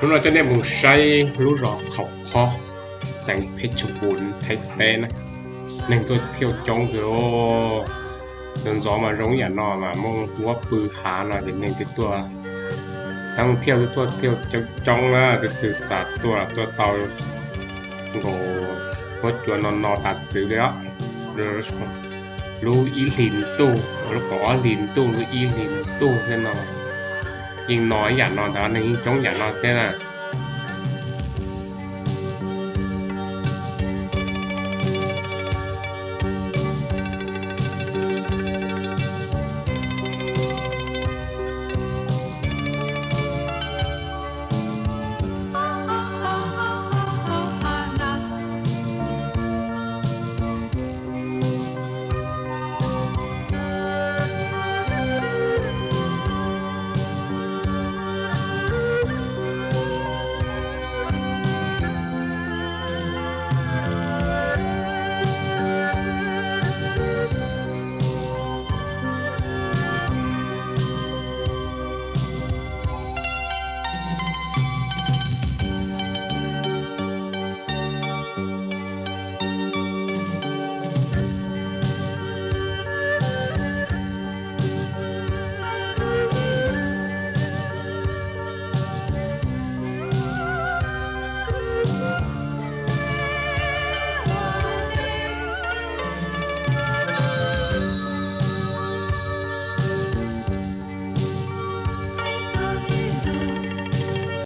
เราจะเนี่ยมึงใช้รู้หรอเขาคอแสงเพชรบุญไทยเต้นะหนึ่งตัวเที่ยวจงคือโอ้เดินซ้อมาร้องอย่างนอมามึงหัวปือหาหน่อยเป็นหนึ่งตัวตั้งเที่ยวตัวเที่ยวจงนะคือสัตว์ตัวเต่าโง่หัวจวนนอตัดซื้อแล้วรู้อีลินตู้แล้วก็ลินตู้รู้อีลินตู้แน่นอนยิงน้อยอย่างนอนแต่ว่าในยิงจงอย่างนอนแค่น่ะ